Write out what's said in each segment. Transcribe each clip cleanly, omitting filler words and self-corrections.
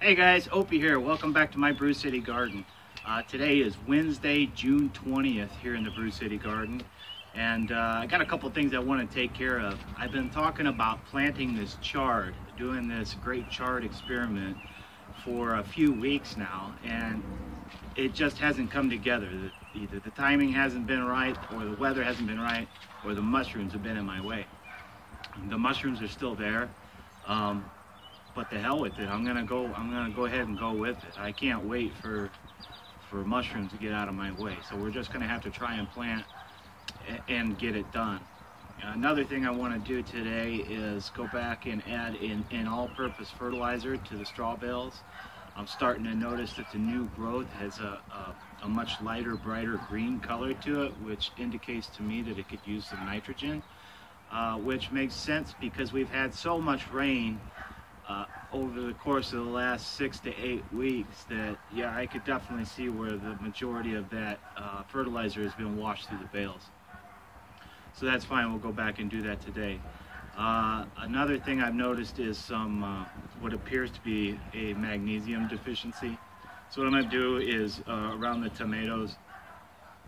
Hey guys, Opie here. Welcome back to my Brew City Garden. Today is Wednesday, June 20th here in the Brew City Garden. And I got a couple things I want to take care of. I've been talking about planting this chard, doing this great chard experiment for a few weeks now, and it just hasn't come together. Either the timing hasn't been right, or the weather hasn't been right, or the mushrooms have been in my way. The mushrooms are still there. But the hell with it. I'm gonna go ahead and go with it. I can't wait for mushrooms to get out of my way. So we're just gonna have to try and plant and get it done. Another thing I want to do today is go back and add an all-purpose fertilizer to the straw bales. I'm starting to notice that the new growth has a much lighter, brighter green color to it, which indicates to me that it could use some nitrogen, which makes sense because we've had so much rain over the course of the last 6 to 8 weeks that, yeah, I could definitely see where the majority of that fertilizer has been washed through the bales. So that's fine, we'll go back and do that today. Another thing I've noticed is some what appears to be a magnesium deficiency. So what I'm going to do is around the tomatoes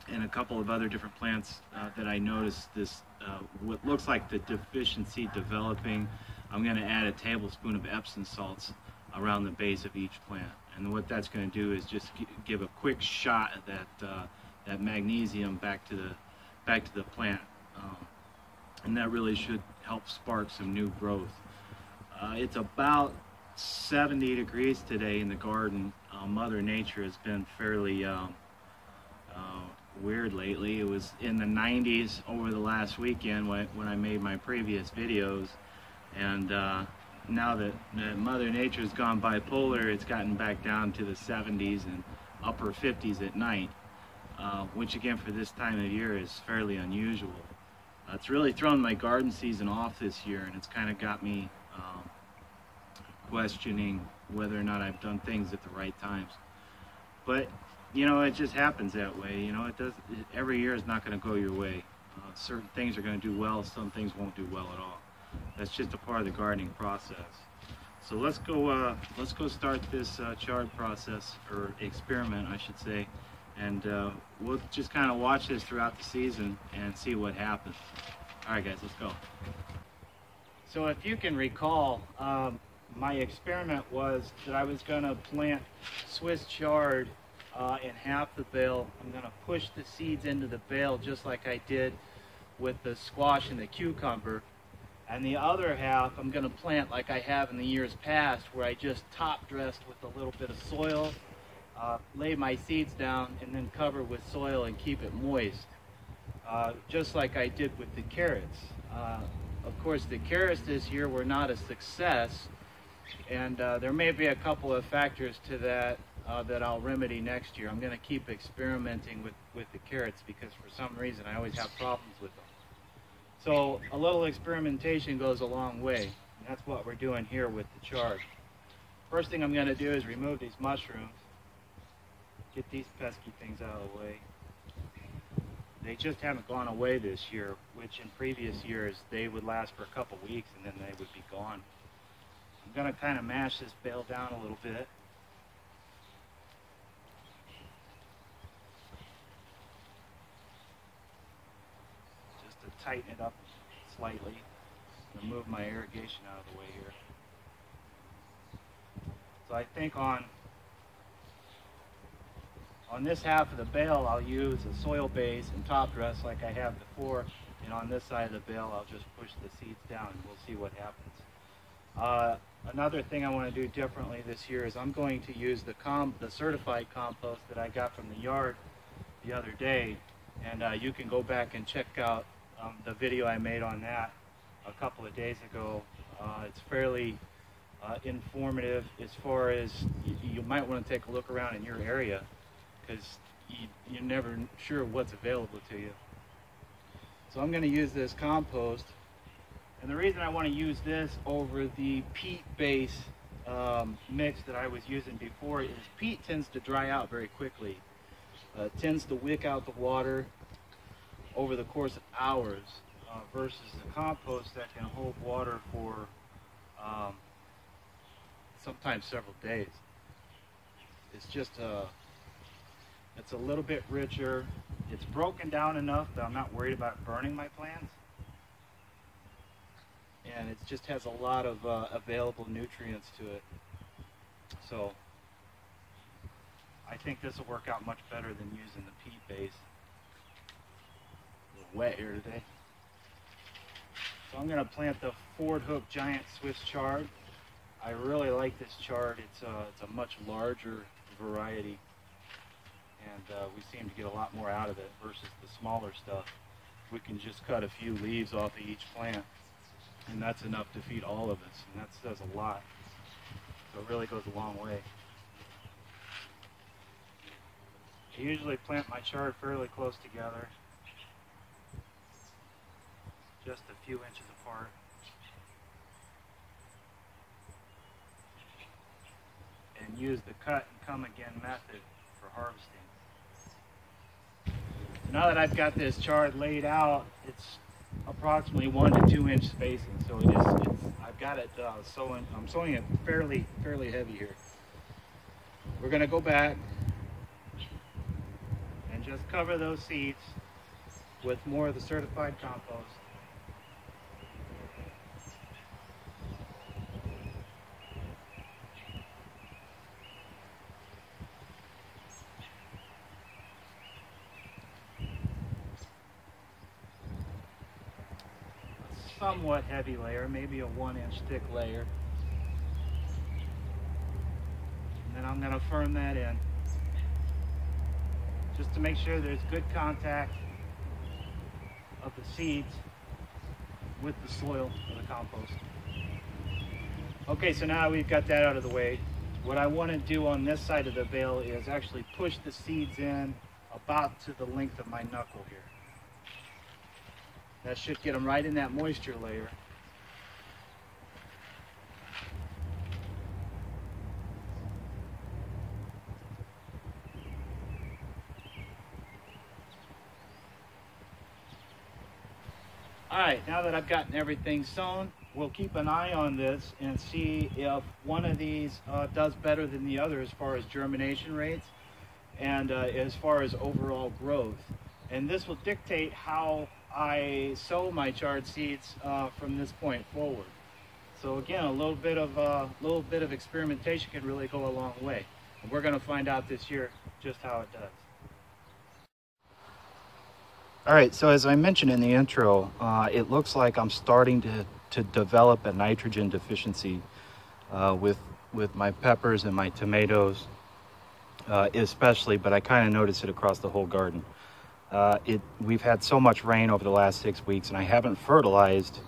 and a couple of other different plants that I noticed this what looks like the deficiency developing, I'm going to add a tablespoon of Epsom salts around the base of each plant. And what that's going to do is just give a quick shot of that magnesium back to the plant, and that really should help spark some new growth. It's about 70 degrees today in the garden. Mother Nature has been fairly weird lately. It was in the 90s over the last weekend when I made my previous videos, and now that Mother Nature's gone bipolar, it's gotten back down to the 70s and upper 50s at night, which again for this time of year is fairly unusual. It's really thrown my garden season off this year, and it's kind of got me questioning whether or not I've done things at the right times. But you know, it just happens that way. You know, every year is not going to go your way. Certain things are going to do well, some things won't do well at all. That's just a part of the gardening process. So let's go start this chard process, or experiment I should say, and we'll just kind of watch this throughout the season and see what happens. Alright guys, let's go. So if you can recall, my experiment was that I was going to plant Swiss chard in half the bale. I'm going to push the seeds into the bale just like I did with the squash and the cucumber. And the other half I'm going to plant like I have in the years past, where I just top dressed with a little bit of soil, lay my seeds down, and then cover with soil and keep it moist, just like I did with the carrots. Of course, the carrots this year were not a success, and there may be a couple of factors to that that I'll remedy next year. I'm going to keep experimenting with the carrots because for some reason I always have problems with them. So a little experimentation goes a long way, and that's what we're doing here with the chard. First thing I'm going to do is remove these mushrooms, get these pesky things out of the way. They just haven't gone away this year, which in previous years they would last for a couple weeks and then they would be gone. I'm going to kind of mash this bale down a little bit. Tighten it up slightly and move my irrigation out of the way here. So I think on this half of the bale I'll use a soil base and top dress like I have before, and on this side of the bale I'll just push the seeds down and we'll see what happens. Another thing I want to do differently this year is I'm going to use the certified compost that I got from the yard the other day, and you can go back and check out the video I made on that a couple of days ago. It's fairly informative as far as you might want to take a look around in your area, because you're never sure what's available to you. So I'm going to use this compost, and the reason I want to use this over the peat base mix that I was using before is peat tends to dry out very quickly. It tends to wick out the water over the course of hours, versus the compost that can hold water for sometimes several days. It's just it's a little bit richer. It's broken down enough that I'm not worried about burning my plants. And it just has a lot of available nutrients to it. So I think this will work out much better than using the peat base. A little wet here today. So I'm going to plant the Ford Hook Giant Swiss Chard. I really like this chard. It's a much larger variety, and we seem to get a lot more out of it versus the smaller stuff. We can just cut a few leaves off of each plant, and that's enough to feed all of us, and that says a lot. So it really goes a long way. I usually plant my chard fairly close together, just a few inches apart. And use the cut and come again method for harvesting. Now that I've got this chard laid out, it's approximately 1 to 2 inch spacing. So I've got it I'm sowing it fairly heavy here. We're going to go back and just cover those seeds with more of the certified compost. Somewhat heavy layer, maybe a 1 inch thick layer. And then I'm going to firm that in just to make sure there's good contact of the seeds with the soil or the compost. Okay, so now we've got that out of the way. What I want to do on this side of the bale is actually push the seeds in about to the length of my knuckle here. That should get them right in that moisture layer. All right, now that I've gotten everything sown, we'll keep an eye on this and see if one of these does better than the other as far as germination rates and as far as overall growth. And this will dictate how I sow my chard seeds from this point forward. So again, a little bit of experimentation can really go a long way. And we're going to find out this year just how it does. All right, so as I mentioned in the intro, it looks like I'm starting to develop a nitrogen deficiency with my peppers and my tomatoes especially, but I kind of noticed it across the whole garden. We've had so much rain over the last 6 weeks, and I haven't fertilized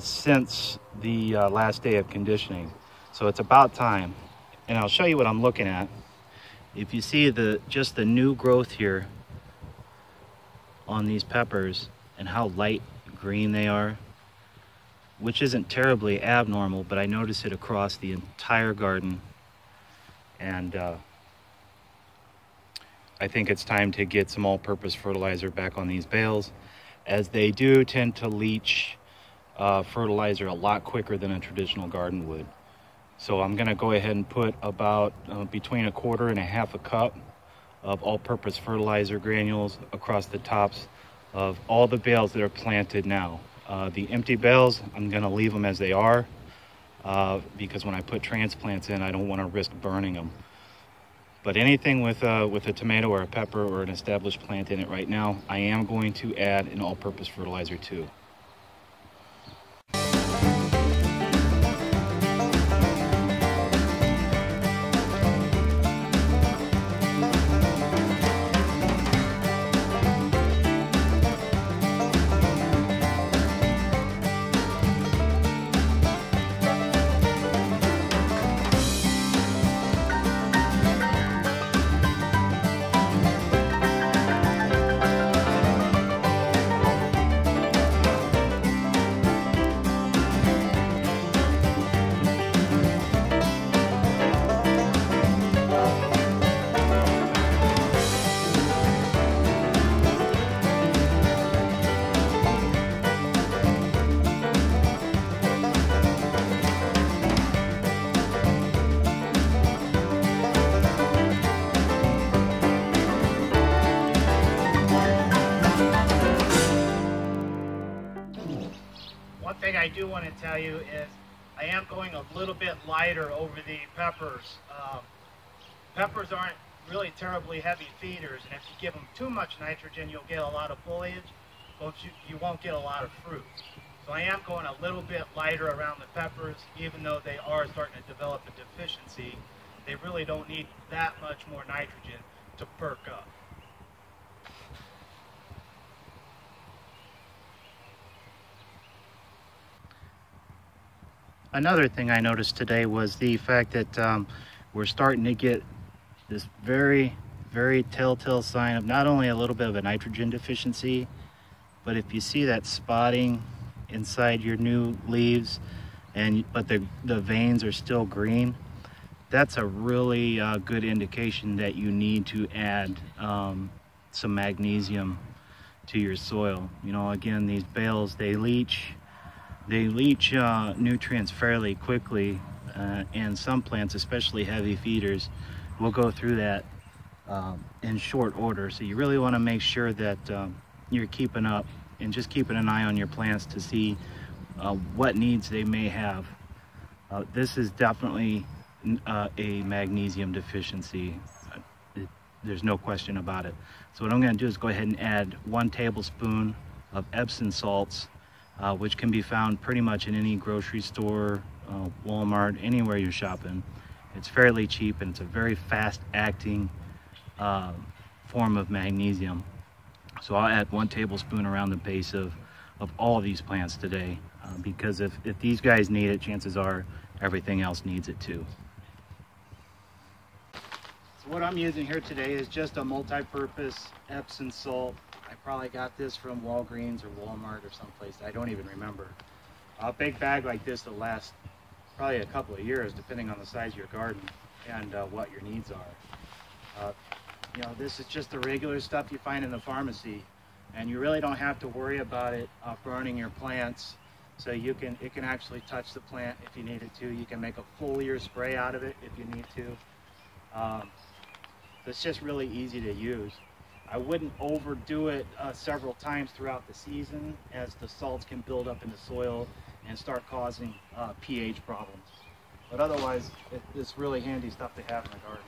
since the last day of conditioning. So it's about time. And I'll show you what I'm looking at. If you see just the new growth here on these peppers and how light green they are, which isn't terribly abnormal, but I notice it across the entire garden. And I think it's time to get some all-purpose fertilizer back on these bales, as they do tend to leach fertilizer a lot quicker than a traditional garden would. So I'm going to go ahead and put about between 1/4 and 1/2 cup of all-purpose fertilizer granules across the tops of all the bales that are planted now. The empty bales, I'm going to leave them as they are because when I put transplants in, I don't want to risk burning them. But anything with a tomato or a pepper or an established plant in it right now, I am going to add an all-purpose fertilizer to. I do want to tell you is I am going a little bit lighter over the peppers. Peppers aren't really terribly heavy feeders, and if you give them too much nitrogen, you'll get a lot of foliage, but you won't get a lot of fruit. So I am going a little bit lighter around the peppers, even though they are starting to develop a deficiency. They really don't need that much more nitrogen to perk up. Another thing I noticed today was the fact that we're starting to get this very telltale sign of not only a little bit of a nitrogen deficiency, but if you see that spotting inside your new leaves, but the veins are still green, that's a really good indication that you need to add some magnesium to your soil. You know, again, these bales, they leach nutrients fairly quickly, and some plants, especially heavy feeders, will go through that in short order. So you really want to make sure that you're keeping up and just keeping an eye on your plants to see what needs they may have. This is definitely a magnesium deficiency. There's no question about it. So what I'm going to do is go ahead and add 1 tablespoon of Epsom salts, which can be found pretty much in any grocery store, Walmart, anywhere you're shopping. It's fairly cheap, and it's a very fast-acting form of magnesium. So I'll add 1 tablespoon around the base of all of these plants today, because if these guys need it, chances are everything else needs it too. So what I'm using here today is just a multi-purpose Epsom salt. I probably got this from Walgreens or Walmart or someplace. I don't even remember. A big bag like this will last probably a couple of years, depending on the size of your garden and what your needs are. You know, this is just the regular stuff you find in the pharmacy, and you really don't have to worry about it burning your plants. So it can actually touch the plant if you need it to. You can make a foliar spray out of it if you need to. It's just really easy to use. I wouldn't overdo it several times throughout the season, as the salts can build up in the soil and start causing pH problems. But otherwise, it's really handy stuff to have in the garden.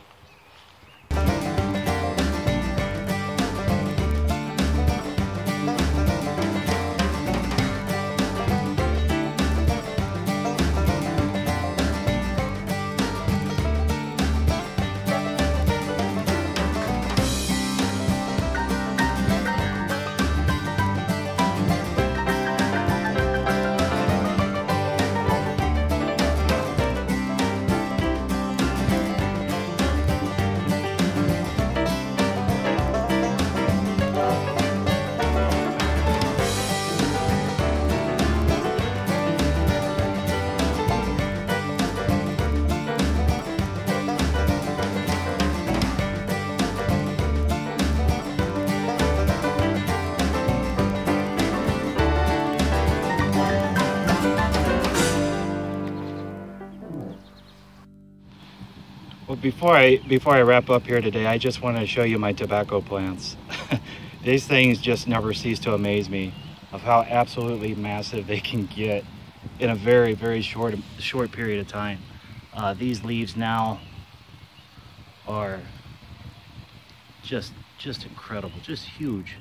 Well, before I wrap up here today, I just want to show you my tobacco plants. These things just never cease to amaze me of how absolutely massive they can get in a very short period of time. These leaves now are just incredible, just huge.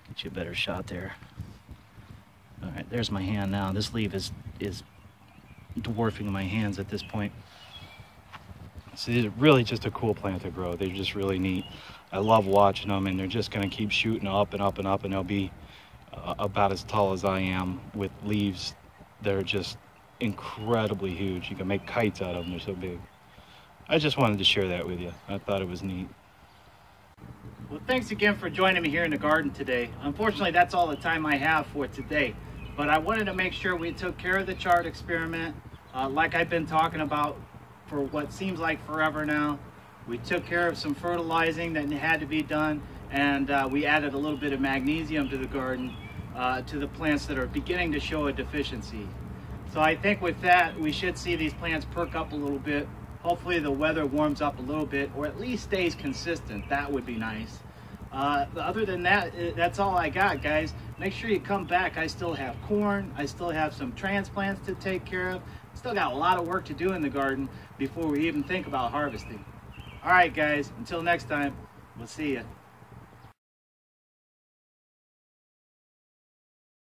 Get you a better shot there. All right, there's my hand now. This leaf is dwarfing my hands at this point. So these are really just a cool plant to grow. They're just really neat. I love watching them, and they're just going to keep shooting up and up and up, and they'll be about as tall as I am, with leaves that are just incredibly huge. You can make kites out of them. They're so big. I just wanted to share that with you. I thought it was neat. Well, thanks again for joining me here in the garden today. Unfortunately, that's all the time I have for today, but I wanted to make sure we took care of the Chard experiment. Like I've been talking about for what seems like forever now. We took care of some fertilizing that had to be done, and we added a little bit of magnesium to the garden, to the plants that are beginning to show a deficiency. So I think with that, we should see these plants perk up a little bit. Hopefully the weather warms up a little bit, or at least stays consistent. That would be nice. Other than that, that's all I got, guys. make sure you come back. I still have corn. I still have some transplants to take care of. Still got a lot of work to do in the garden before we even think about harvesting. All right, guys, until next time, we'll see you.